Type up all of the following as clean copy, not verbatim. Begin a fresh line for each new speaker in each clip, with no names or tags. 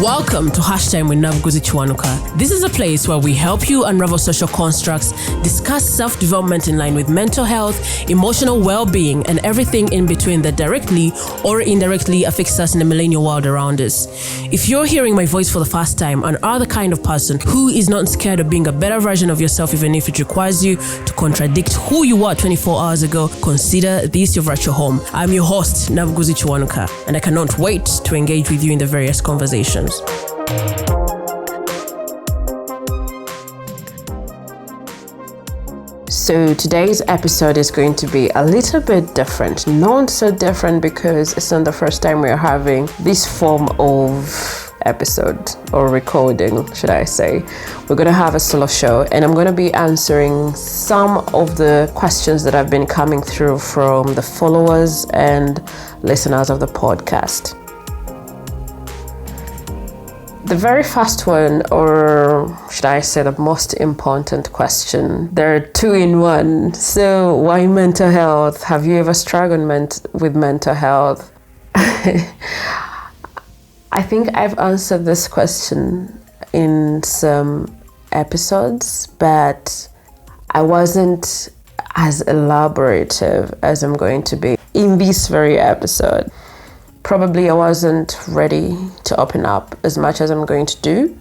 Welcome to Hashtime with Navguzi Chwanuka. This is a place where we help you unravel social constructs, discuss self-development in line with mental health, emotional well-being, and everything in between that directly or indirectly affects us in the millennial world around us. If you're hearing my voice for the first time and are the kind of person who is not scared of being a better version of yourself even if it requires you to contradict who you were 24 hours ago, consider this your virtual home. I'm your host, Navguzi Chwanuka, and I cannot wait to engage with you in the various conversations. So today's episode is going to be a little bit different. Not so different because it's not the first time we're having this form of episode or recording, should I say. We're going to have a solo show and I'm going to be answering some of the questions that have been coming through from the followers and listeners of the podcast. The very first one, or should I say the most important question, there are two in one. So why mental health? Have you ever struggled with mental health? I think I've answered this question in some episodes, but I wasn't as elaborative as I'm going to be in this very episode. Probably I wasn't ready to open up as much as I'm going to do.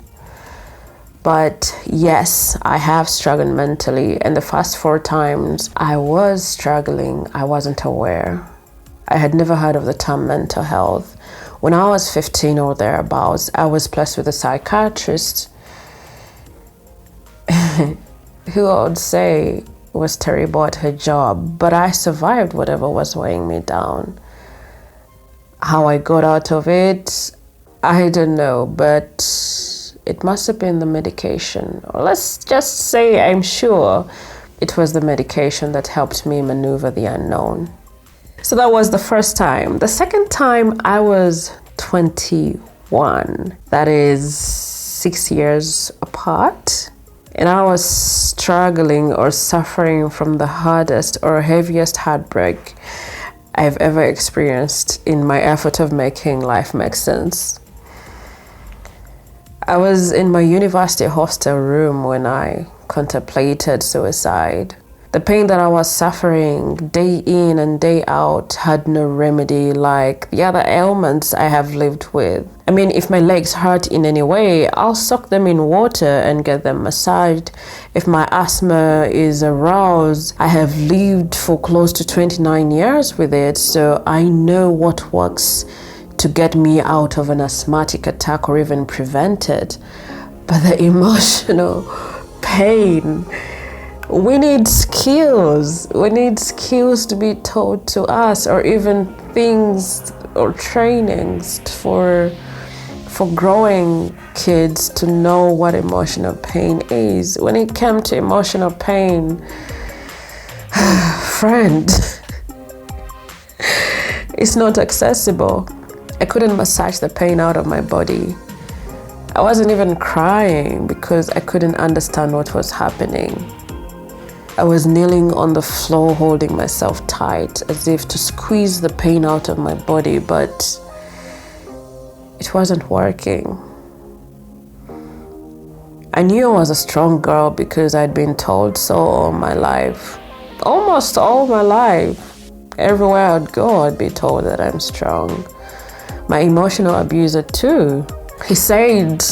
But yes, I have struggled mentally. And the first 4 times I was struggling, I wasn't aware. I had never heard of the term mental health. When I was 15 or thereabouts, I was placed with a psychiatrist who I would say was terrible at her job. But I survived whatever was weighing me down. How I got out of it, I don't know, but it must have been the medication. Or let's just say I'm sure it was the medication that helped me maneuver the unknown. So that was the first time. The second time I was 21. That is 6 years apart. And I was struggling or suffering from the hardest or heaviest heartbreak I've ever experienced in my effort of making life make sense. I was in my university hostel room when I contemplated suicide. The pain that I was suffering day in and day out had no remedy like the other ailments I have lived with. I mean, if my legs hurt in any way, I'll soak them in water and get them massaged. If my asthma is aroused, I have lived for close to 29 years with it, so I know what works to get me out of an asthmatic attack or even prevent it. But the emotional pain, we need skills. We need skills to be taught to us, or even things or trainings for growing kids to know what emotional pain is. When it came to emotional pain, friend, it's not accessible. I couldn't massage the pain out of my body. I wasn't even crying because I couldn't understand what was happening. I was kneeling on the floor holding myself tight as if to squeeze the pain out of my body, but it wasn't working. I knew I was a strong girl because I'd been told so all my life. Almost all my life. Everywhere I'd go, I'd be told that I'm strong. My emotional abuser too. He said,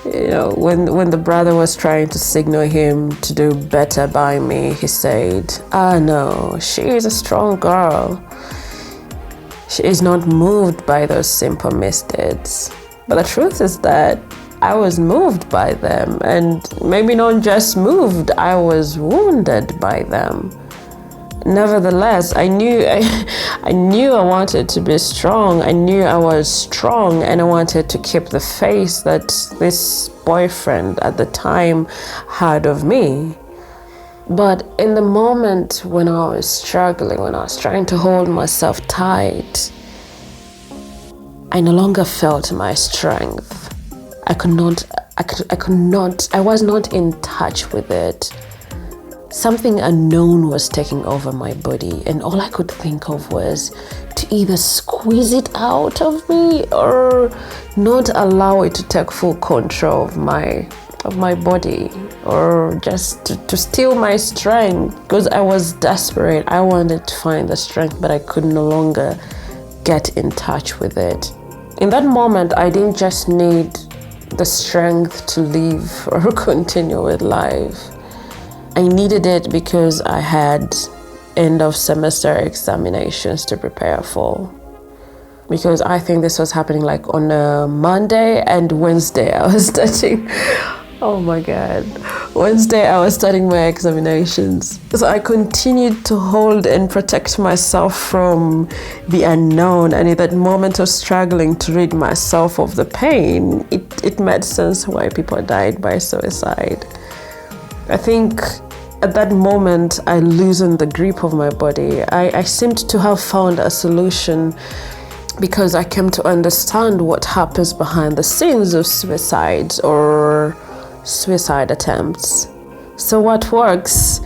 you know, when the brother was trying to signal him to do better by me, he said, no, she is a strong girl. She is not moved by those simple misdeeds. But the truth is that I was moved by them, and maybe not just moved, I was wounded by them. Nevertheless, I knew I wanted to be strong. I knew I was strong, and I wanted to keep the face that this boyfriend at the time had of me. But in the moment when I was struggling, when I was trying to hold myself tight, I no longer felt my strength. I was not in touch with it. Something unknown was taking over my body, and all I could think of was to either squeeze it out of me or not allow it to take full control of my body, or just to steal my strength, because I was desperate. I wanted to find the strength, but I could no longer get in touch with it. In that moment, I didn't just need the strength to live or continue with life. I needed it because I had end of semester examinations to prepare for. Because I think this was happening like on a Monday, and Wednesday I was studying. Oh my God. Wednesday I was studying my examinations. So I continued to hold and protect myself from the unknown. And in that moment of struggling to rid myself of the pain, it made sense why people died by suicide. I think at that moment, I loosened the grip of my body. I seemed to have found a solution, because I came to understand what happens behind the scenes of suicides or suicide attempts. So what works?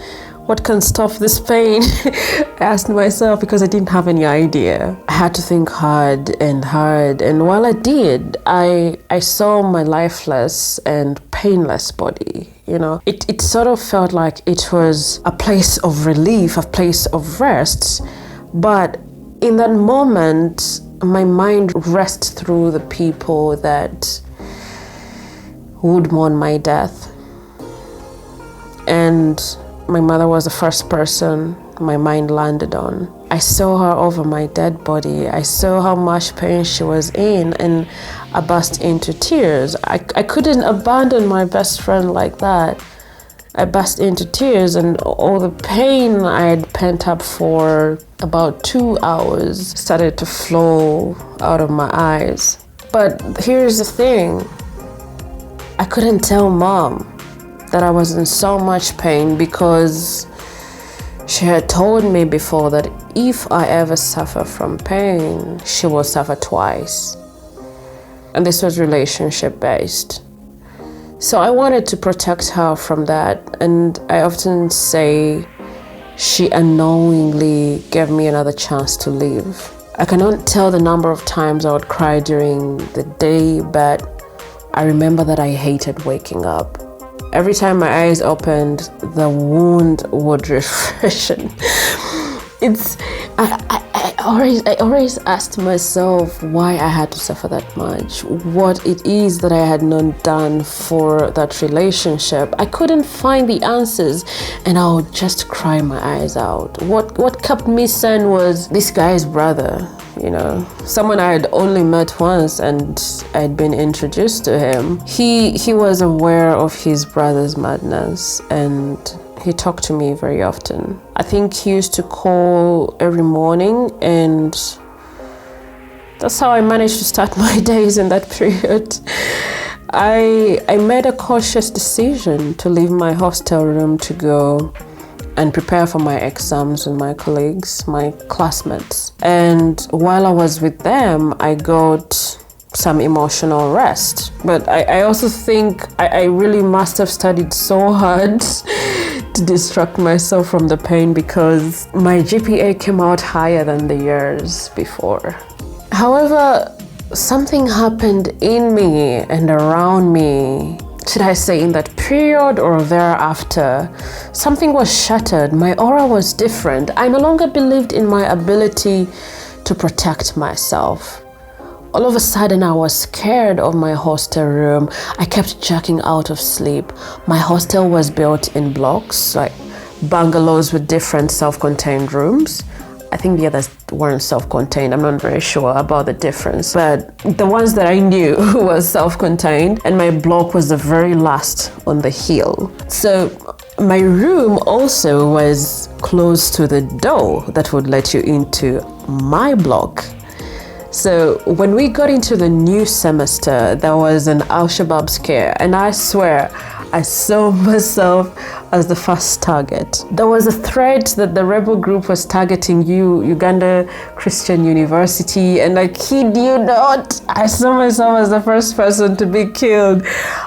What can stop this pain? I asked myself, because I didn't have any idea. I had to think hard, and while I did, I saw my lifeless and painless body. It sort of felt like it was a place of relief, a place of rest. But in that moment, my mind raced through the people that would mourn my death. And my mother was the first person my mind landed on. I saw her over my dead body. I saw how much pain she was in, and I burst into tears. I couldn't abandon my best friend like that. I burst into tears, and all the pain I had pent up for about 2 hours started to flow out of my eyes. But here's the thing. I couldn't tell Mom that I was in so much pain, because she had told me before that if I ever suffer from pain, she will suffer twice. And this was relationship based. So I wanted to protect her from that. And I often say she unknowingly gave me another chance to live. I cannot tell the number of times I would cry during the day, but I remember that I hated waking up. Every time my eyes opened, the wound would refreshen. I always asked myself why I had to suffer that much, what it is that I had not done for that relationship. I couldn't find the answers, and I would just cry my eyes out. What kept me sane was this guy's brother, someone I had only met once, and I'd been introduced to him. He was aware of his brother's madness, and he talked to me very often. I think he used to call every morning, and that's how I managed to start my days in that period. I made a cautious decision to leave my hostel room to go and prepare for my exams with my colleagues, my classmates. And while I was with them, I got some emotional rest. But I also think I really must have studied so hard to distract myself from the pain, because my GPA came out higher than the years before. However, something happened in me and around me. Should I say in that period or thereafter? Something was shattered. My aura was different. I no longer believed in my ability to protect myself. All of a sudden, I was scared of my hostel room. I kept checking out of sleep. My hostel was built in blocks, like bungalows with different self-contained rooms. I think the others weren't self-contained. I'm not very sure about the difference. But the ones that I knew was self-contained, and my block was the very last on the hill. So my room also was close to the door that would let you into my block. So when we got into the new semester, there was an Al-Shabaab scare, and I swear I saw myself as the first target. There was a threat that the rebel group was targeting Uganda Christian University, and I kid you not, I saw myself as the first person to be killed.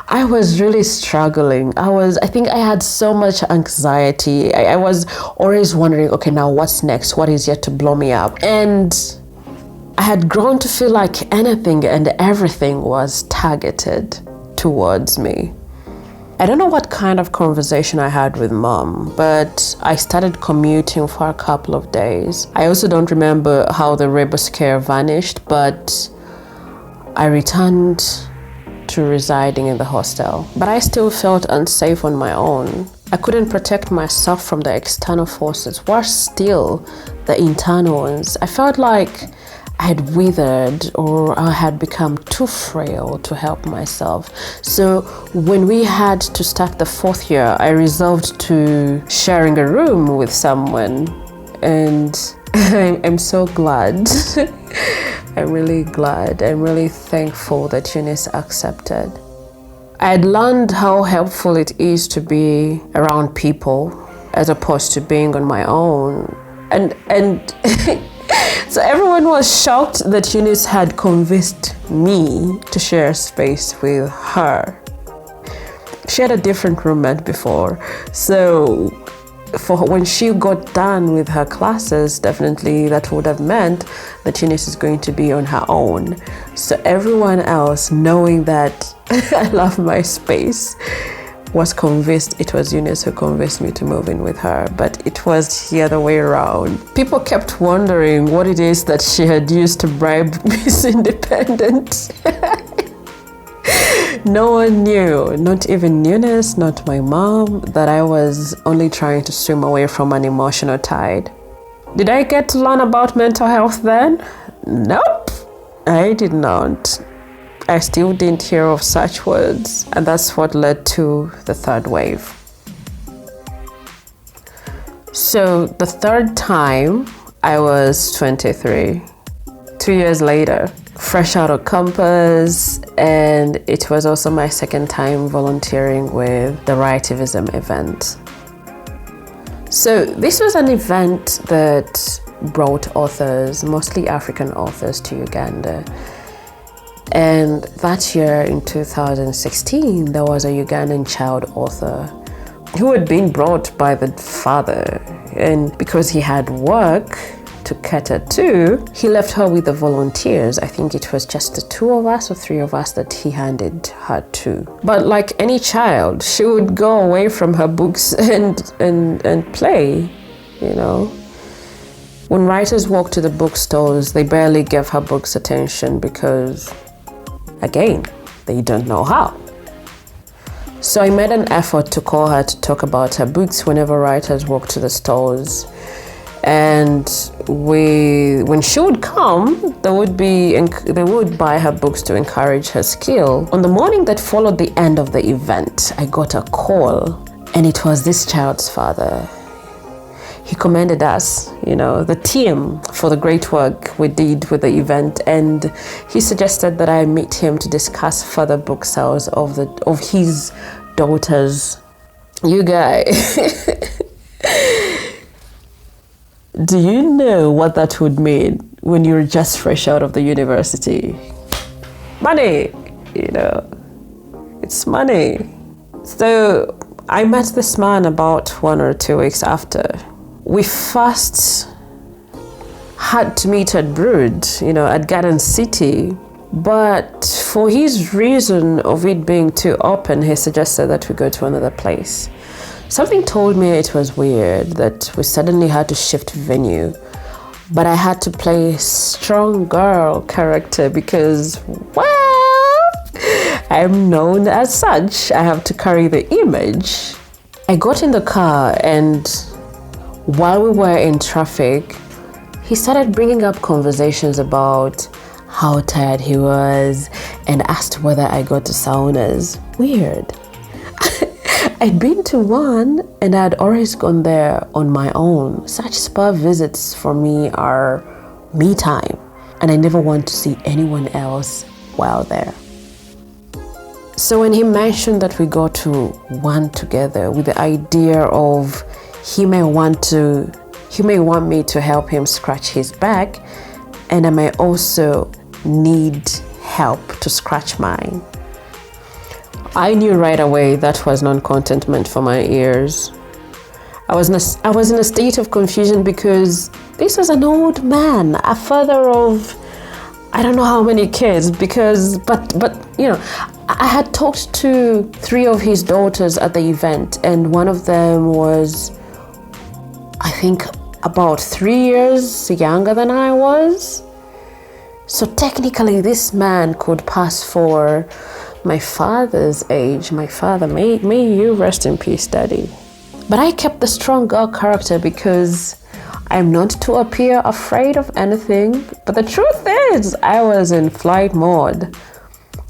I was really struggling. I think I had so much anxiety. I was always wondering, okay, now what's next? What is yet to blow me up? And I had grown to feel like anything and everything was targeted towards me. I don't know what kind of conversation I had with mom, but I started commuting for a couple of days. I also don't remember how the rainbow scare vanished, but I returned to residing in the hostel. But I still felt unsafe on my own. I couldn't protect myself from the external forces, worse still, the internal ones. I felt like I had withered or I had become too frail to help myself. So when we had to start the 4th year, I resolved to sharing a room with someone, and I'm so glad. I'm really glad. I'm really thankful that Eunice accepted. I had learned how helpful it is to be around people as opposed to being on my own. And so everyone was shocked that Eunice had convinced me to share space with her. She had a different roommate before, so for when she got done with her classes, definitely that would have meant that Eunice is going to be on her own. So everyone else, knowing that I love my space, was convinced it was Eunice who convinced me to move in with her, but it was the other way around. People kept wondering what it is that she had used to bribe Miss Independent. No one knew, not even Eunice, not my mom, that I was only trying to swim away from an emotional tide. Did I get to learn about mental health then? Nope, I did not. I still didn't hear of such words, and that's what led to the 3rd wave. So the 3rd time, I was 23. 2 years later, fresh out of campus, and it was also my 2nd time volunteering with the Rightivism event. So this was an event that brought authors, mostly African authors, to Uganda. And that year in 2016, there was a Ugandan child author who had been brought by the father, and because he had work to cater to, he left her with the volunteers. I think it was just the 2 of us or 3 of us that he handed her to. But like any child, she would go away from her books and play, you know. When writers walk to the bookstores, they barely give her books attention because, again, they don't know how. So I made an effort to call her to talk about her books whenever writers walk to the stores. And when she would come, they would buy her books to encourage her skill. On the morning that followed the end of the event, I got a call, and it was this child's father. He commended us, the team, for the great work we did with the event, and he suggested that I meet him to discuss further book sales of his daughters. You guys, do you know what that would mean when you're just fresh out of the university? Money, it's money. So I met this man about 1 or 2 weeks after. We first had to meet at Brood, at Garden City. But for his reason of it being too open, he suggested that we go to another place. Something told me it was weird that we suddenly had to shift venue. But I had to play strong girl character because, well, I'm known as such. I have to carry the image. I got in the car, and while we were in traffic, he started bringing up conversations about how tired he was and asked whether I go to saunas. Weird. I'd been to one and I'd always gone there on my own. Such spa visits for me are me time, and I never want to see anyone else while there. So when he mentioned that we go to one together with the idea of he may want me to help him scratch his back, and I may also need help to scratch mine. I knew right away that was non-contentment for my ears. I was in a state of confusion because this was an old man, a father of I don't know how many kids, because, but you know, I had talked to 3 of his daughters at the event, and one of them was, I think, about 3 years younger than I was. So technically this man could pass for my father's age. My father, may you rest in peace, Daddy. But I kept the strong girl character because I'm not to appear afraid of anything. But the truth is, I was in flight mode.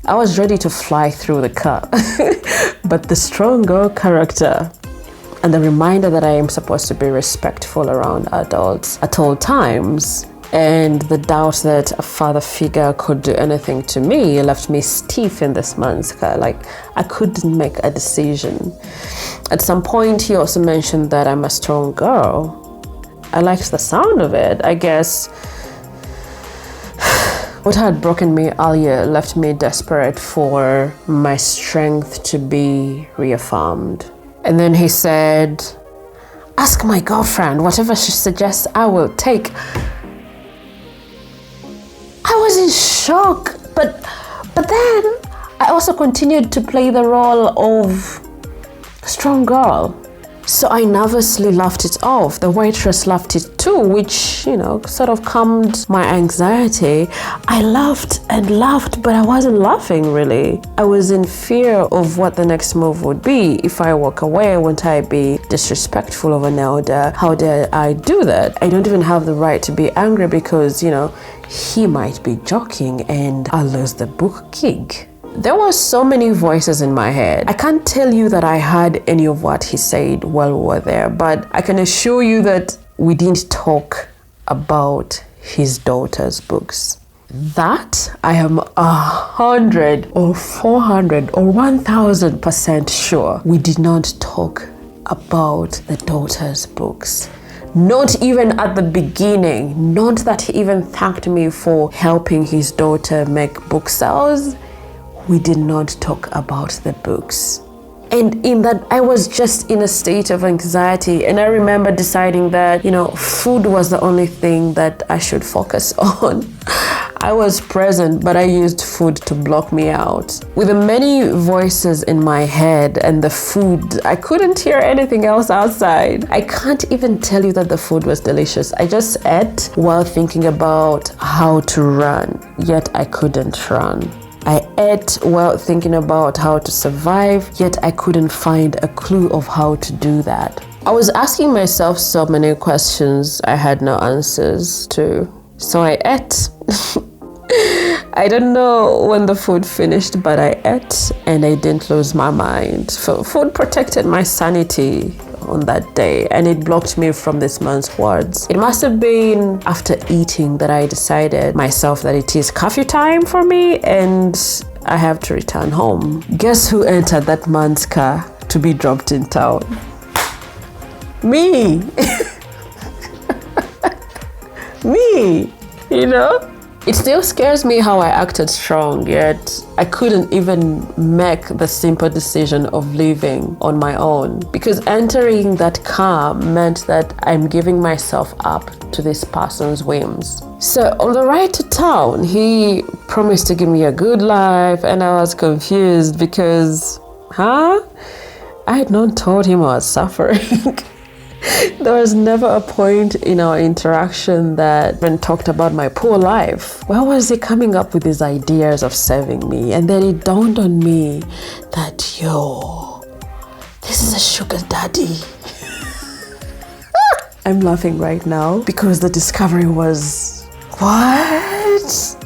I was ready to fly through the car. But the strong girl character and the reminder that I am supposed to be respectful around adults at all times, and the doubt that a father figure could do anything to me left me stiff in this man's car. Like, I couldn't make a decision. At some point, he also mentioned that I'm a strong girl. I liked the sound of it. I guess what had broken me earlier left me desperate for my strength to be reaffirmed. And then he said, ask my girlfriend, whatever she suggests, I will take. I was in shock, but then I also continued to play the role of strong girl. So I nervously laughed it off. The waitress laughed it too, which, you know, sort of calmed my anxiety. I laughed and laughed, but I wasn't laughing really. I was in fear of what the next move would be. If I walk away, won't I be disrespectful of an elder? How dare I do that? I don't even have the right to be angry because, you know, he might be joking and I'll lose the book gig. There were so many voices in my head. I can't tell you that I heard any of what he said while we were there, but I can assure you that we didn't talk about his daughter's books. That I am 100 or 400 or 1000% sure we did not talk about the daughter's books. Not even at the beginning. Not that he even thanked me for helping his daughter make book sales. We did not talk about the books. And in that, I was just in a state of anxiety. And I remember deciding that, you know, food was the only thing that I should focus on. I was present, but I used food to block me out. With the many voices in my head and the food, I couldn't hear anything else outside. I can't even tell you that the food was delicious. I just ate while thinking about how to run, yet I couldn't run. I ate while thinking about how to survive, yet I couldn't find a clue of how to do that. I was asking myself so many questions I had no answers to. So I ate. I don't know when the food finished, but I ate and I didn't lose my mind. Food protected my sanity on that day, and it blocked me from this man's words. It must have been after eating that I decided myself that it is curfew time for me and I have to return home. Guess who entered that man's car to be dropped in town? Me. Me, you know? It still scares me how I acted strong, yet I couldn't even make the simple decision of leaving on my own, because entering that car meant that I'm giving myself up to this person's whims. So on the ride to town, he promised to give me a good life, and I was confused because, I had not told him I was suffering. There was never a point in our interaction that even talked about my poor life. Where was he coming up with these ideas of saving me? And then it dawned on me that, this is a sugar daddy. I'm laughing right now because the discovery was, what?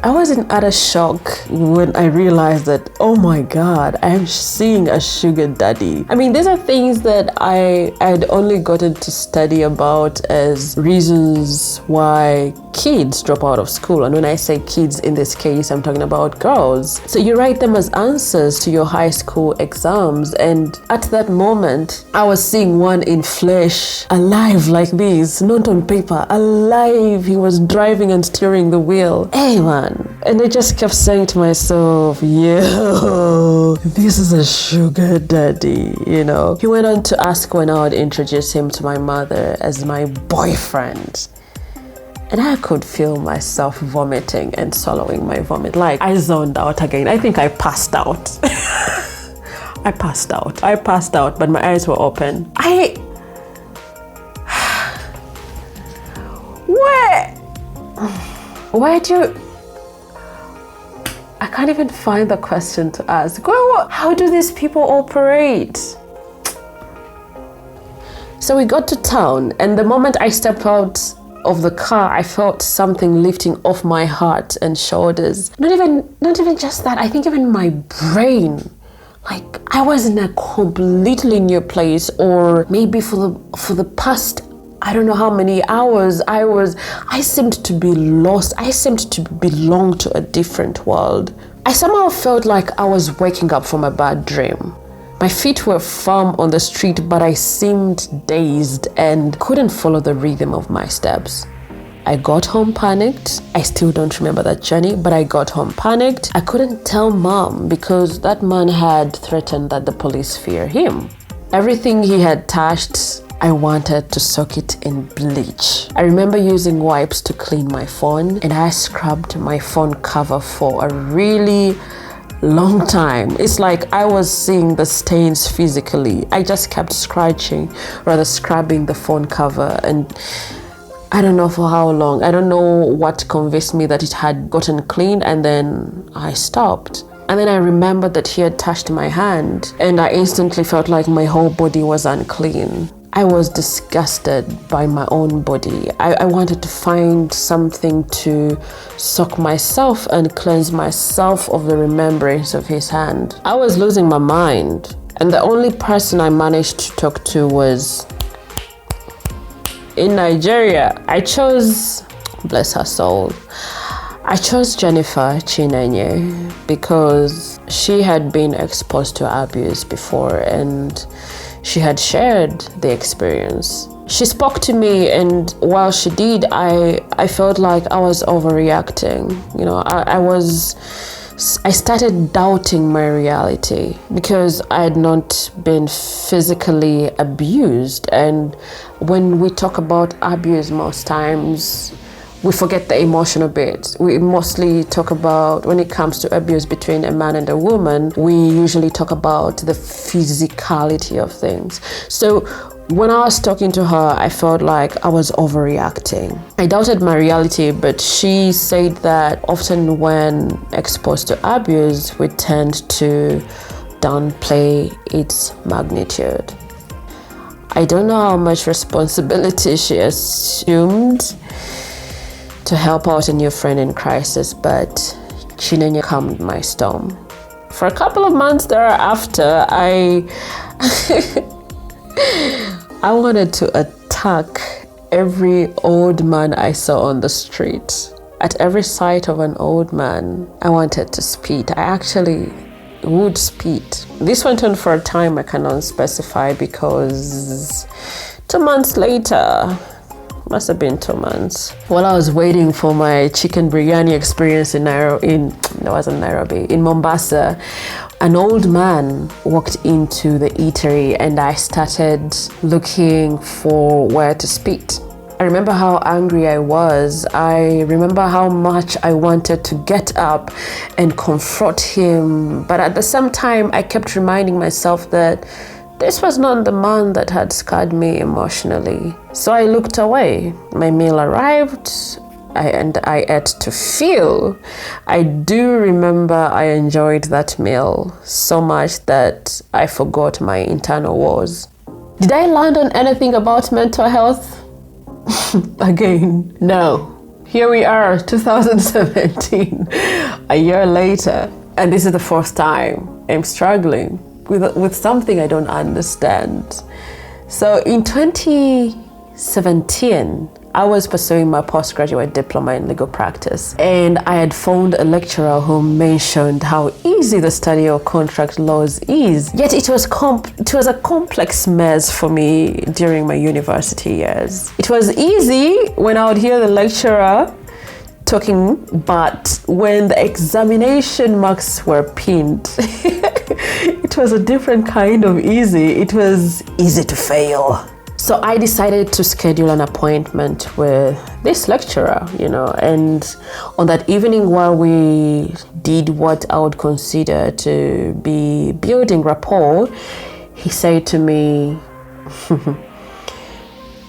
I was in utter shock when I realized that, oh my God, I'm seeing a sugar daddy. I mean, these are things that I had only gotten to study about as reasons why kids drop out of school. And when I say kids in this case, I'm talking about girls. So you write them as answers to your high school exams. And at that moment, I was seeing one in flesh, alive like this, not on paper, alive. He was driving and steering the wheel. Hey man. And I just kept saying to myself, this is a sugar daddy, you know. He went on to ask when I would introduce him to my mother as my boyfriend. And I could feel myself vomiting and swallowing my vomit. Like, I zoned out again. I think I passed out. I passed out, but my eyes were open. Where do you... I can't even find the question to ask. How do these people operate? So we got to town, and the moment I stepped out of the car, I felt something lifting off my heart and shoulders. Not even just that, I think even my brain. Like, I was in a completely new place, or maybe for the past, I don't know how many hours, I seemed to be lost. I seemed to belong to a different world. I somehow felt like I was waking up from a bad dream. My feet were firm on the street, but I seemed dazed and couldn't follow the rhythm of my steps. I got home panicked. I still don't remember that journey, but I got home panicked. I couldn't tell mom because that man had threatened that the police fear him. Everything he had touched, I wanted to soak it in bleach. I remember using wipes to clean my phone, and I scrubbed my phone cover for a really long time. It's like I was seeing the stains physically. I just kept scratching, rather scrubbing the phone cover, and I don't know for how long. I don't know what convinced me that it had gotten clean, and then I stopped. And then I remembered that he had touched my hand, and I instantly felt like my whole body was unclean. I was disgusted by my own body. I wanted to find something to soak myself and cleanse myself of the remembrance of his hand. I was losing my mind, and the only person I managed to talk to was in Nigeria. I chose, bless her soul, I chose Jennifer Chinenye because she had been exposed to abuse before, and she had shared the experience. She spoke to me, and while she did, I felt like I was overreacting. You know, I started doubting my reality because I had not been physically abused. And when we talk about abuse, most times we forget the emotional bit. We mostly talk about, when it comes to abuse between a man and a woman, we usually talk about the physicality of things. So when I was talking to her, I felt like I was overreacting. I doubted my reality, but she said that often when exposed to abuse, we tend to downplay its magnitude. I don't know how much responsibility she assumed to help out a new friend in crisis, but Chinenye calmed my storm. For a couple of months thereafter, I wanted to attack every old man I saw on the street. At every sight of an old man, I wanted to spit. I actually would spit. This went on for a time I cannot specify, because 2 months later, must have been 2 months, while I was waiting for my chicken biryani experience in Mombasa, an old man walked into the eatery, and I started looking for where to spit. I remember how angry I was. I remember how much I wanted to get up and confront him, but at the same time I kept reminding myself that this was not the man that had scarred me emotionally. So I looked away. My meal arrived, and I ate to fill. I do remember I enjoyed that meal so much that I forgot my internal wars. Did I land on anything about mental health? Again, no. Here we are, 2017, a year later, and this is the first time I'm struggling with something I don't understand. So in 2017, I was pursuing my postgraduate diploma in legal practice, and I had found a lecturer who mentioned how easy the study of contract laws is. Yet it was a complex mess for me during my university years. It was easy when I would hear the lecturer talking, but when the examination marks were pinned, it was a different kind of easy. It was easy to fail. So I decided to schedule an appointment with this lecturer, you know. And on that evening, while we did what I would consider to be building rapport, he said to me,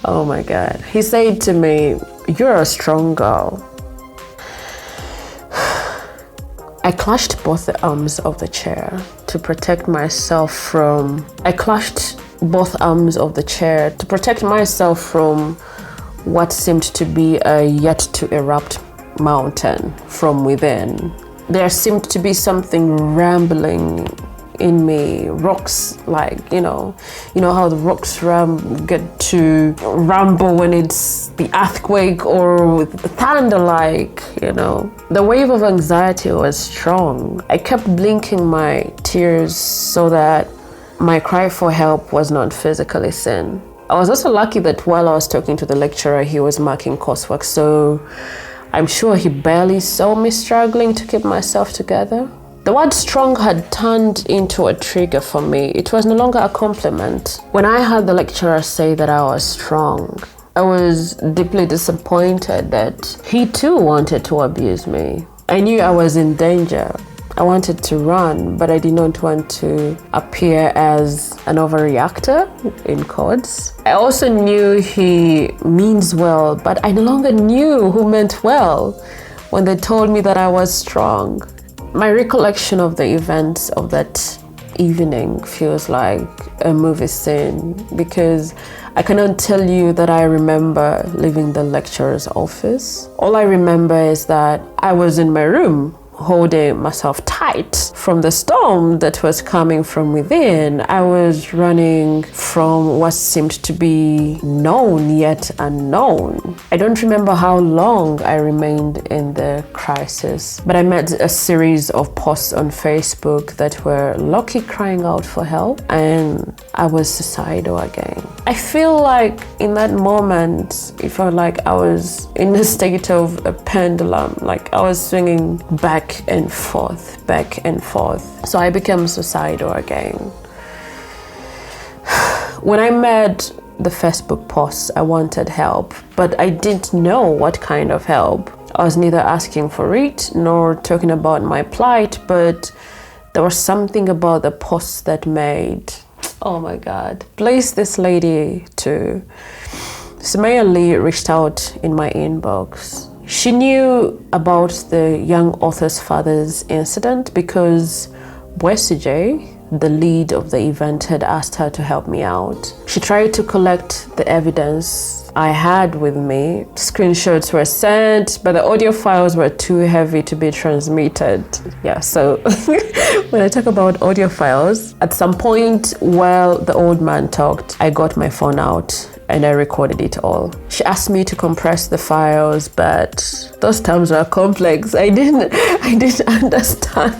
oh my God, he said to me, "You're a strong girl." I clutched both the arms of the chair to protect myself from what seemed to be a yet to erupt mountain from within. There seemed to be something rambling in me, rocks, like, you know how the rocks get to rumble when it's the earthquake or the thunder, like, you know. The wave of anxiety was strong. I kept blinking my tears so that my cry for help was not physically seen. I was also lucky that while I was talking to the lecturer, he was marking coursework, so I'm sure he barely saw me struggling to keep myself together. The word strong had turned into a trigger for me. It was no longer a compliment. When I heard the lecturer say that I was strong, I was deeply disappointed that he too wanted to abuse me. I knew I was in danger. I wanted to run, but I did not want to appear as an overreactor, in quotes. I also knew he means well, but I no longer knew who meant well when they told me that I was strong. My recollection of the events of that evening feels like a movie scene, because I cannot tell you that I remember leaving the lecturer's office. All I remember is that I was in my room, holding myself tight from the storm that was coming from within. I was running from what seemed to be known yet unknown. I don't remember how long I remained in the crisis, but I met a series of posts on Facebook that were low-key crying out for help, and I was suicidal again. I feel like in that moment, it felt like I was in a state of a pendulum, like I was swinging back and forth. So I became suicidal again. When I made the Facebook posts, I wanted help, but I didn't know what kind of help. I was neither asking for it nor talking about my plight, but there was something about the posts that made, oh my God. Please, this lady too. Sumaya Lee reached out in my inbox. She knew about the young author's father's incident because Bwesije, the lead of the event, had asked her to help me out. She tried to collect the evidence I had with me. Screenshots were sent, but the audio files were too heavy to be transmitted. Yeah, so when I talk about audio files, at some point while the old man talked, I got my phone out and I recorded it all. She asked me to compress the files, but those terms were complex. I didn't understand.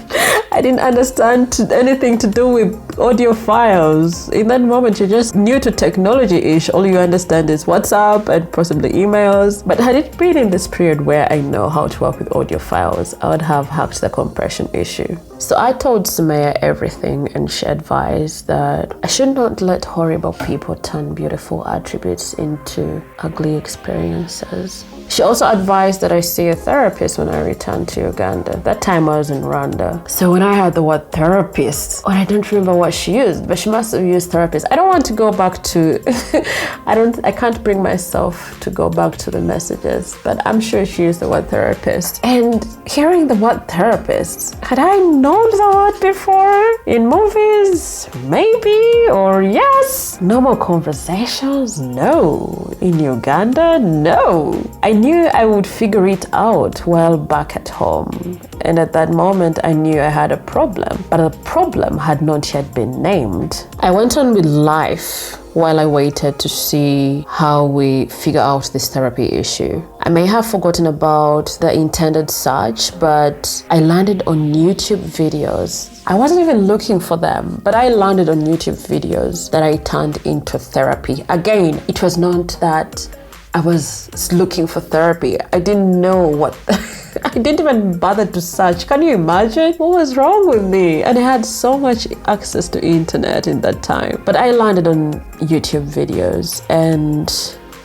I didn't understand anything to do with audio files. In that moment, you're just new to technology-ish. All you understand is WhatsApp and possibly emails. But had it been in this period where I know how to work with audio files, I would have hacked the compression issue. So I told Sumaya everything, and she advised that I should not let horrible people turn beautiful attributes into ugly experiences. She also advised that I see a therapist when I returned to Uganda. That time I was in Rwanda. So when I heard the word therapist, I don't remember what she used, but she must have used therapist. I don't want to go back to, I can't bring myself to go back to the messages, but I'm sure she used the word therapist. And hearing the word therapist, had I known the word before? In movies? Maybe, or yes. Normal conversations? No. In Uganda? No. I knew I would figure it out while back at home. And at that moment, I knew I had a problem, but the problem had not yet been named. I went on with life while I waited to see how we figure out this therapy issue. I may have forgotten about the intended search, but I landed on YouTube videos. I wasn't even looking for them, but I landed on YouTube videos that I turned into therapy. Again, it was not that I was looking for therapy. I didn't know what, I didn't even bother to search. Can you imagine? What was wrong with me? And I had so much access to internet in that time. But I landed on YouTube videos, and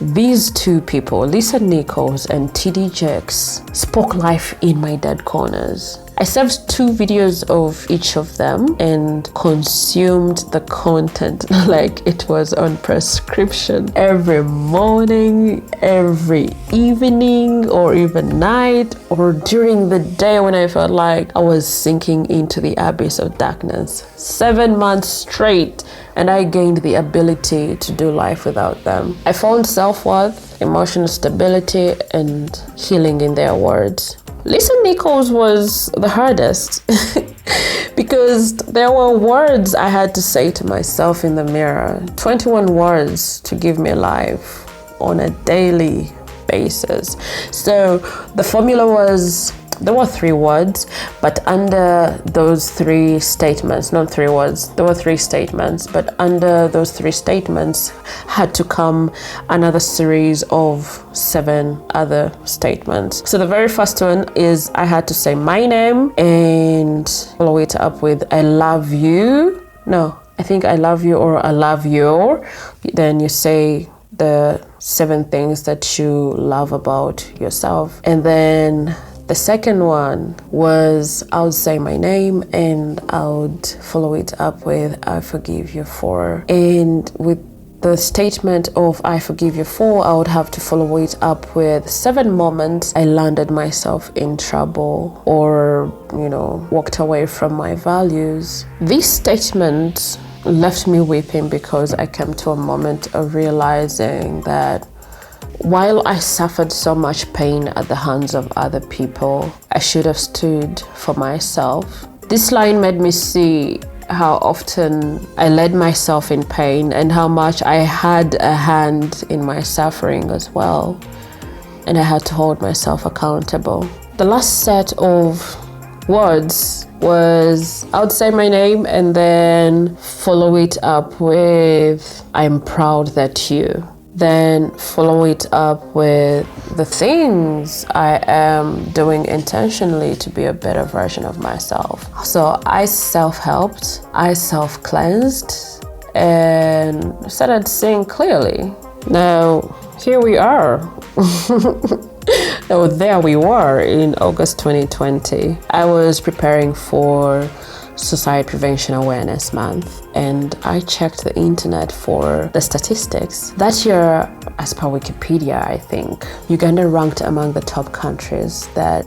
These two people, Lisa Nichols and TD Jakes, spoke life in my dead corners. I saved 2 videos of each of them and consumed the content like it was on prescription every morning, every evening, or even night, or during the day when I felt like I was sinking into the abyss of darkness. 7 months straight, and I gained the ability to do life without them. I found self-worth, emotional stability, and healing in their words. Lisa Nichols was the hardest because there were words I had to say to myself in the mirror. 21 words to give me life on a daily basis. So the formula was, there were 3 words, but under those 3 statements, not 3 words, there were 3 statements, but under those 3 statements had to come another series of 7 other statements. So the very first one is I had to say my name and follow it up with I love you. No, I think I love you or I love you. Then you say the 7 things that you love about yourself. And then the second one was I would say my name and I would follow it up with I forgive you for. And with the statement of I forgive you for, I would have to follow it up with 7 moments I landed myself in trouble or, walked away from my values. These statements left me weeping because I came to a moment of realizing that while I suffered so much pain at the hands of other people, I should have stood for myself. This line made me see how often I led myself in pain and how much I had a hand in my suffering as well. And I had to hold myself accountable. The last set of words was I would say my name and then follow it up with I'm proud that you. Then follow it up with the things I am doing intentionally to be a better version of myself. So I self-helped, I self-cleansed, and started seeing clearly. Now, here we are. There we were in August 2020. I was preparing for Suicide Prevention Awareness Month, and I checked the internet for the statistics. That year, as per Wikipedia, I think, Uganda ranked among the top countries that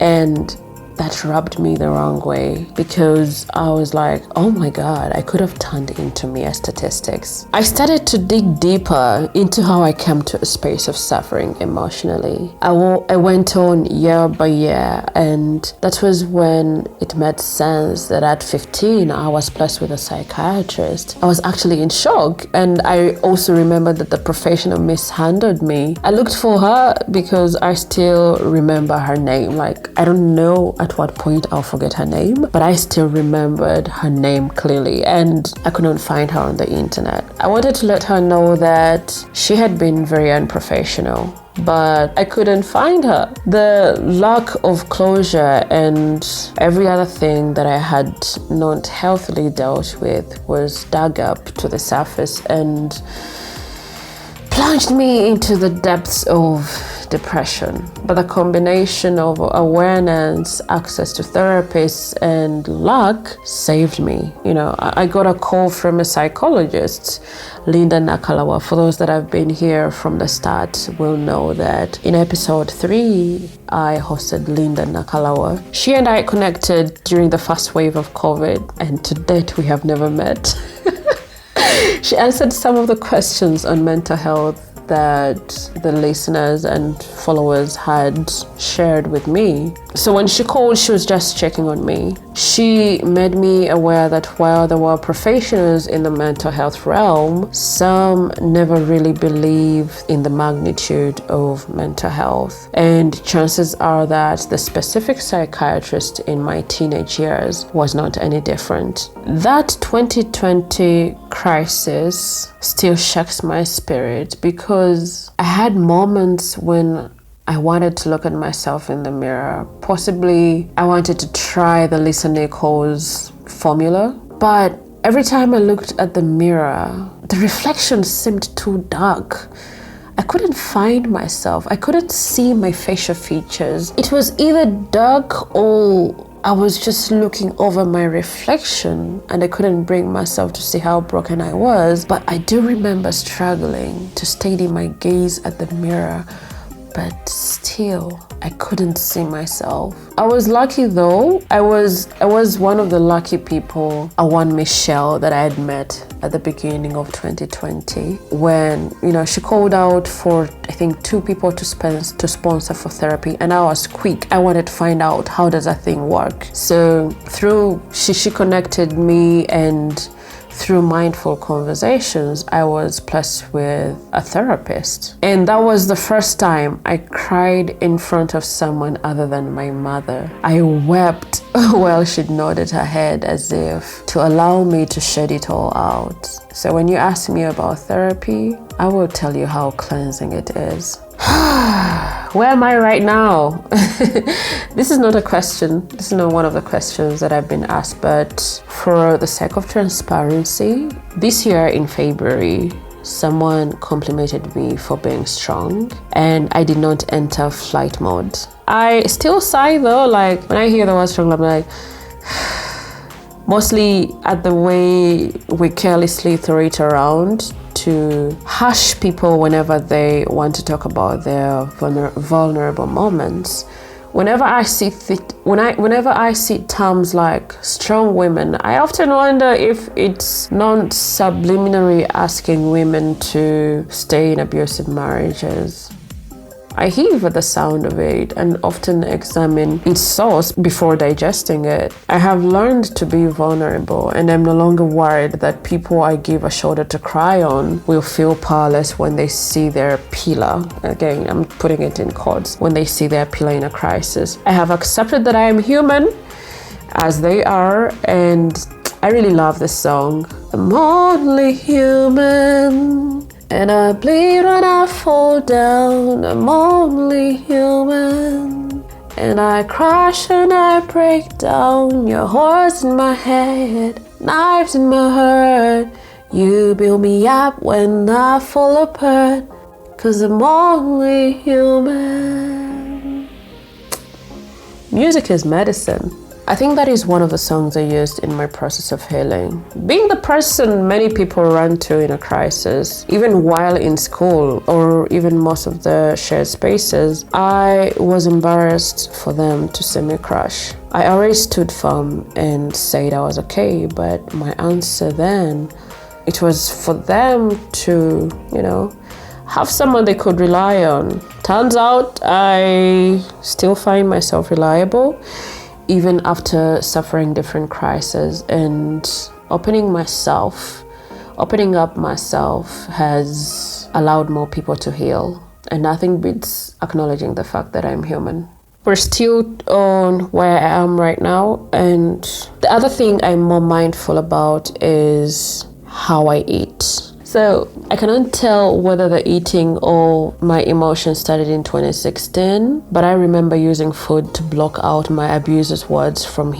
rubbed me the wrong way because I was like, oh my God, I could have turned into mere statistics. I started to dig deeper into how I came to a space of suffering emotionally. I went on year by year, and that was when it made sense that at 15, I was blessed with a psychiatrist. I was actually in shock, and I also remembered that the professional mishandled me. I looked for her because I still remember her name. Like, I don't know at what point I'll forget her name, but I still remembered her name clearly, and I couldn't find her on the internet. I wanted to let her know that she had been very unprofessional, but I couldn't find her. The lack of closure and every other thing that I had not healthily dealt with was dug up to the surface and plunged me into the depths of depression. But the combination of awareness, access to therapists, and luck saved me. I got a call from a psychologist, Linda Nakalawa. For those that have been here from the start will know that in episode 3, I hosted Linda Nakalawa. She and I connected during the first wave of COVID, and to date we have never met. She answered some of the questions on mental health that the listeners and followers had shared with me. So when she called, she was just checking on me. She made me aware that while there were professionals in the mental health realm, some never really believe in the magnitude of mental health. And chances are that the specific psychiatrist in my teenage years was not any different. That 2020 crisis still shakes my spirit because I had moments when I wanted to look at myself in the mirror. Possibly I wanted to try the Lisa Nichols formula, but every time I looked at the mirror, the reflection seemed too dark. I couldn't find myself. I couldn't see my facial features. It was either dark or I was just looking over my reflection and I couldn't bring myself to see how broken I was. But I do remember struggling to steady my gaze at the mirror, but still I couldn't see myself. I was lucky though. I was one of the lucky people, one Michelle that I had met at the beginning of 2020 when, she called out for, I think, 2 people to sponsor for therapy, and I was quick. I wanted to find out how does that thing work. So through, she connected me, and through mindful conversations, I was blessed with a therapist. And that was the first time I cried in front of someone other than my mother. I wept while she nodded her head as if to allow me to shed it all out. So when you ask me about therapy, I will tell you how cleansing it is. Where am I right now? This is not a question. This is not one of the questions that I've been asked, but for the sake of transparency, this year in February, someone complimented me for being strong, and I did not enter flight mode. I still sigh though, like when I hear the word strong, I'm like, mostly at the way we carelessly throw it around to hush people whenever they want to talk about their vulnerable moments. Whenever I see terms like strong women, I often wonder if it's non-subliminally asking women to stay in abusive marriages. I heave at the sound of it and often examine its source before digesting it. I have learned to be vulnerable, and I'm no longer worried that people I give a shoulder to cry on will feel powerless when they see their pillar. Again, I'm putting it in quotes, when they see their pillar in a crisis. I have accepted that I am human as they are, and I really love this song. I'm only human. And I bleed when I fall down, I'm only human. And I crash and I break down, your horse in my head, knives in my heart. You build me up when I fall apart, 'cause I'm only human. Music is medicine. I think that is one of the songs I used in my process of healing. Being the person many people run to in a crisis, even while in school or even most of the shared spaces, I was embarrassed for them to see me crash. I always stood firm and said I was okay, but my answer then, it was for them to, have someone they could rely on. Turns out I still find myself reliable, even after suffering different crises, and opening up myself has allowed more people to heal. And nothing beats acknowledging the fact that I'm human. We're still on where I am right now, and the other thing I'm more mindful about is how I eat. So I cannot tell whether the eating or my emotions started in 2016, but I remember using food to block out my abuser's words from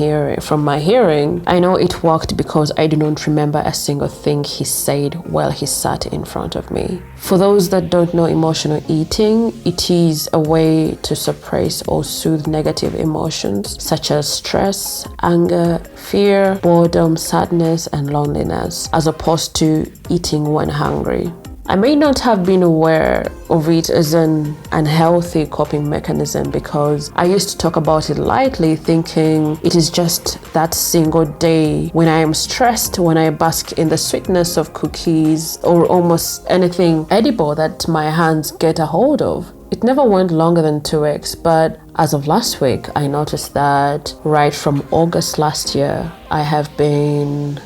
my hearing. I know it worked because I do not remember a single thing he said while he sat in front of me. For those that don't know emotional eating, it is a way to suppress or soothe negative emotions such as stress, anger, fear, boredom, sadness, and loneliness, as opposed to eating when hungry. I may not have been aware of it as an unhealthy coping mechanism because I used to talk about it lightly, thinking it is just that single day when I am stressed, when I bask in the sweetness of cookies or almost anything edible that my hands get a hold of. It never went longer than 2 weeks, but as of last week, I noticed that right from August last year, I have been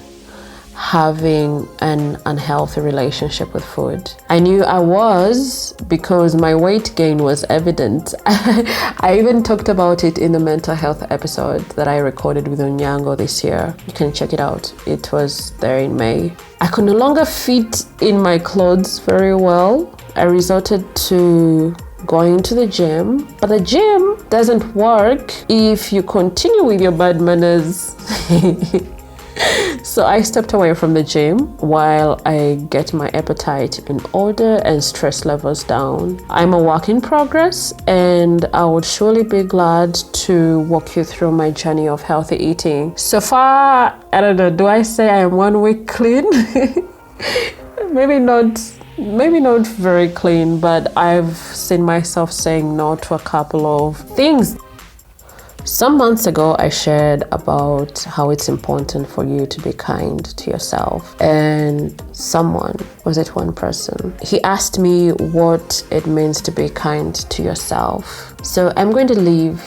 having an unhealthy relationship with food. I knew I was because my weight gain was evident. I even talked about it in the mental health episode that I recorded with Onyango this year. You can check it out. It was there in May. I could no longer fit in my clothes very well. I resorted to going to the gym, but the gym doesn't work if you continue with your bad manners. So I stepped away from the gym while I get my appetite in order and stress levels down. I'm a work in progress, and I would surely be glad to walk you through my journey of healthy eating. So far, I don't know, do I say I am 1 week clean? Maybe not very clean, but I've seen myself saying no to a couple of things. Some months ago, I shared about how it's important for you to be kind to yourself. And someone, was it one person? He asked me what it means to be kind to yourself. So I'm going to leave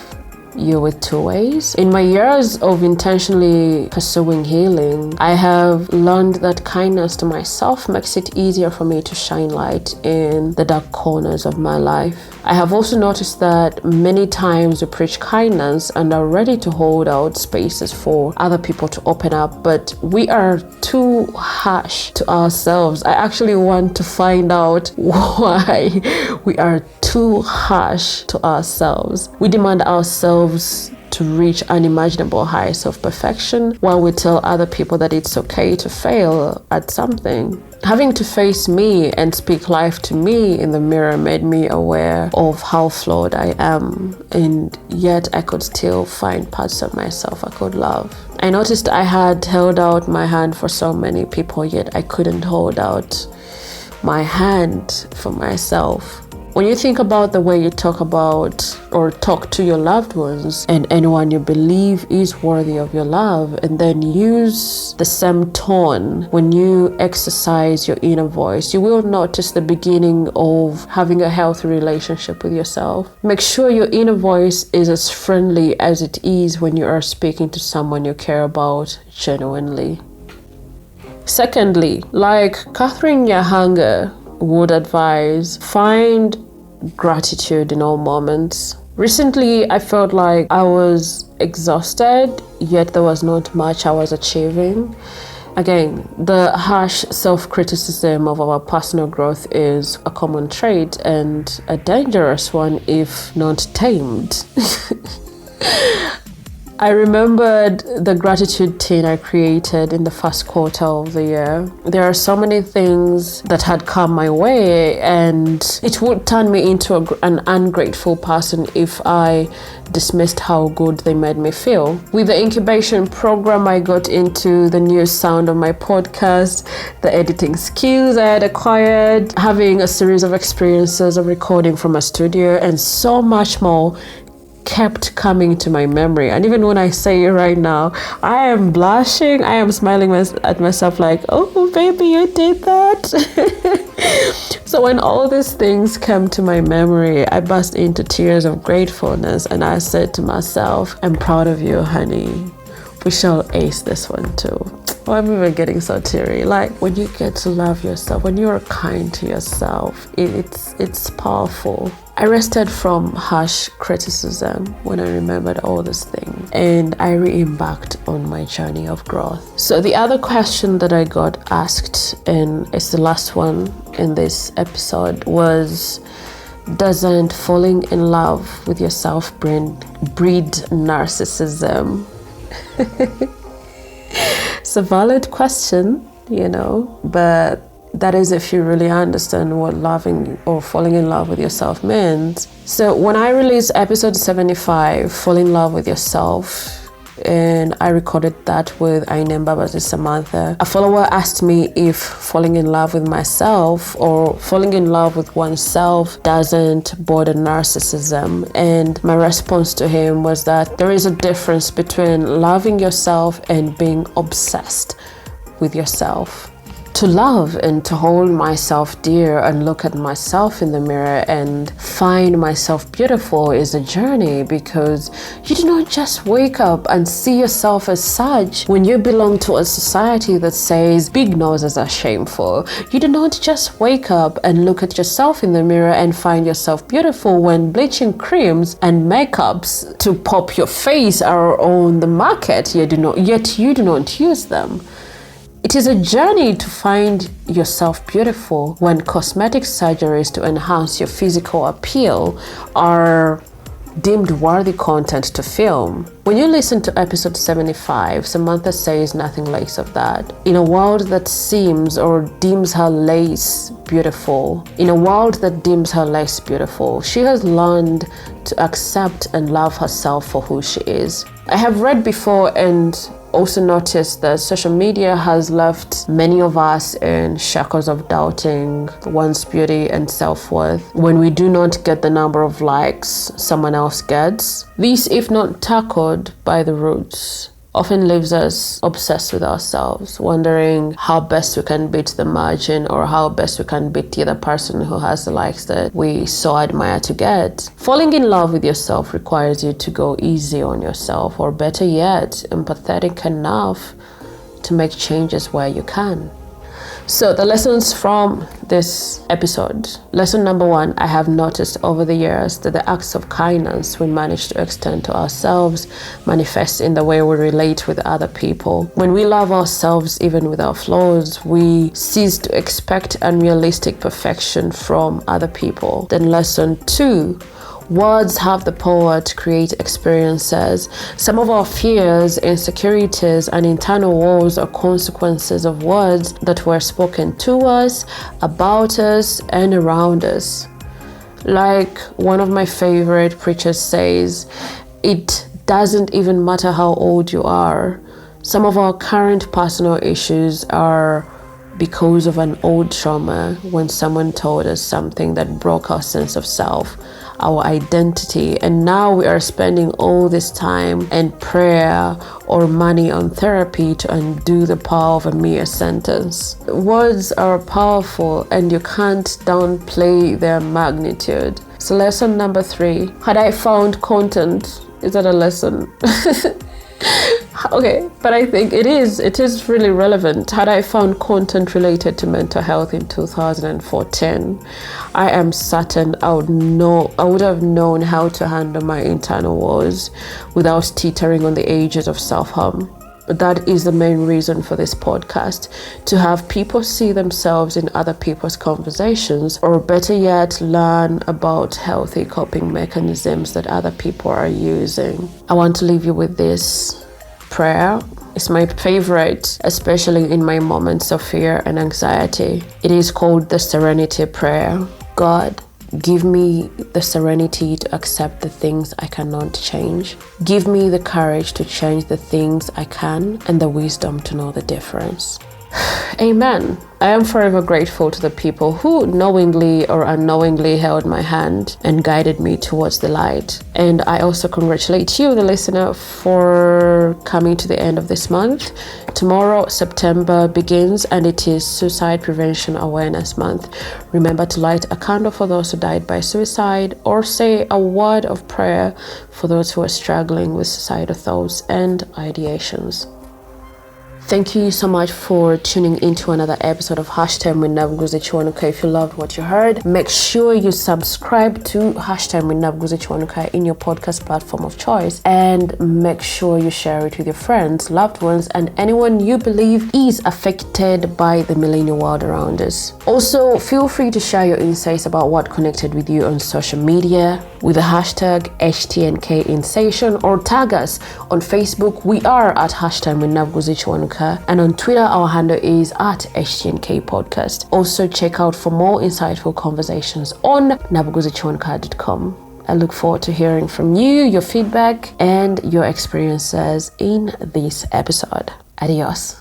you with 2 ways. In my years of intentionally pursuing healing, I have learned that kindness to myself makes it easier for me to shine light in the dark corners of my life. I have also noticed that many times we preach kindness and are ready to hold out spaces for other people to open up, but we are too harsh to ourselves. I actually want to find out why we are too harsh to ourselves. We demand ourselves to reach unimaginable heights of perfection while we tell other people that it's okay to fail at something. Having to face me and speak life to me in the mirror made me aware of how flawed I am, and yet I could still find parts of myself I could love. I noticed I had held out my hand for so many people, yet I couldn't hold out my hand for myself. When you think about the way you talk about or talk to your loved ones and anyone you believe is worthy of your love, and then use the same tone when you exercise your inner voice, you will notice the beginning of having a healthy relationship with yourself. Make sure your inner voice is as friendly as it is when you are speaking to someone you care about genuinely. Secondly, like Catherine Nyahanga would advise, find gratitude in all moments. Recently, I felt like I was exhausted, yet there was not much I was achieving. Again, the harsh self-criticism of our personal growth is a common trait and a dangerous one if not tamed. I remembered the gratitude tin I created in the first quarter of the year. There are so many things that had come my way, and it would turn me into an ungrateful person if I dismissed how good they made me feel. With the incubation program, I got into the new sound of my podcast, the editing skills I had acquired, having a series of experiences of recording from a studio, and so much more kept coming to my memory. And even when I say it right now, I am blushing, I am smiling at myself like, oh baby, you did that. So when all these things came to my memory, I burst into tears of gratefulness, and I said to myself, I'm proud of you, honey. We shall ace this one too. Oh, I'm even getting so teary. Like, when you get to love yourself, when you are kind to yourself, it's powerful. I rested from harsh criticism when I remembered all these things, and I re-embarked on my journey of growth. So the other question that I got asked, and it's the last one in this episode, was, doesn't falling in love with yourself breed narcissism? It's a valid question, but that is if you really understand what loving or falling in love with yourself means. So when I released episode 75, Fall in Love with Yourself, and I recorded that with Ainem Babazi Samantha, a follower asked me if falling in love with myself or falling in love with oneself doesn't border narcissism. And my response to him was that there is a difference between loving yourself and being obsessed with yourself. To love and to hold myself dear and look at myself in the mirror and find myself beautiful is a journey, because you do not just wake up and see yourself as such when you belong to a society that says big noses are shameful. You do not just wake up and look at yourself in the mirror and find yourself beautiful when bleaching creams and makeups to pop your face are on the market, yet you do not use them. It is a journey to find yourself beautiful when cosmetic surgeries to enhance your physical appeal are deemed worthy content to film. When you listen to episode 75, Samantha says nothing less of that. In a world that seems or deems her less beautiful, she has learned to accept and love herself for who she is. I have read before and also noticed that social media has left many of us in shackles of doubting one's beauty and self-worth when we do not get the number of likes someone else gets. This, if not tackled by the roots, often leaves us obsessed with ourselves, wondering how best we can beat the margin or how best we can beat the other person who has the likes that we so admire to get. Falling in love with yourself requires you to go easy on yourself, or better yet, empathetic enough to make changes where you can. So the lessons from this episode. Lesson number 1, I have noticed over the years that the acts of kindness we manage to extend to ourselves manifest in the way we relate with other people. When we love ourselves even with our flaws, we cease to expect unrealistic perfection from other people. Then lesson 2, words have the power to create experiences. Some of our fears, insecurities, and internal walls are consequences of words that were spoken to us, about us, and around us. Like one of my favorite preachers says, it doesn't even matter how old you are. Some of our current personal issues are because of an old trauma when someone told us something that broke our sense of self, our identity, and now we are spending all this time and prayer or money on therapy to undo the power of a mere sentence. Words are powerful and you can't downplay their magnitude. So lesson number 3, had I found content, is that a lesson? Okay, but I think it is really relevant. Had I found content related to mental health in 2014, I am certain I would have known how to handle my internal wars without teetering on the edges of self-harm. That is the main reason for this podcast, to have people see themselves in other people's conversations, or better yet, learn about healthy coping mechanisms that other people are using. I want to leave you with this prayer. It's my favorite, especially in my moments of fear and anxiety. It is called the Serenity Prayer. God, give me the serenity to accept the things I cannot change. Give me the courage to change the things I can, and the wisdom to know the difference. Amen. I am forever grateful to the people who knowingly or unknowingly held my hand and guided me towards the light. And I also congratulate you, the listener, for coming to the end of this month. Tomorrow, September begins, and it is Suicide Prevention Awareness Month. Remember to light a candle for those who died by suicide, or say a word of prayer for those who are struggling with suicidal thoughts and ideations. Thank you so much for tuning into another episode of Hashtag with Nabguzi Chwanuka. If you loved what you heard, make sure you subscribe to Hashtag with Nabguzi Chwanuka in your podcast platform of choice, and make sure you share it with your friends, loved ones, and anyone you believe is affected by the millennial world around us. Also, feel free to share your insights about what connected with you on social media with the hashtag HTNKInsation, or tag us on Facebook. We are at Hashtag with Nabguzi Chwanuka. And on Twitter, our handle is at HTNK Podcast. Also, check out for more insightful conversations on nabguzichwanuka.com. I look forward to hearing from you, your feedback, and your experiences in this episode. Adios.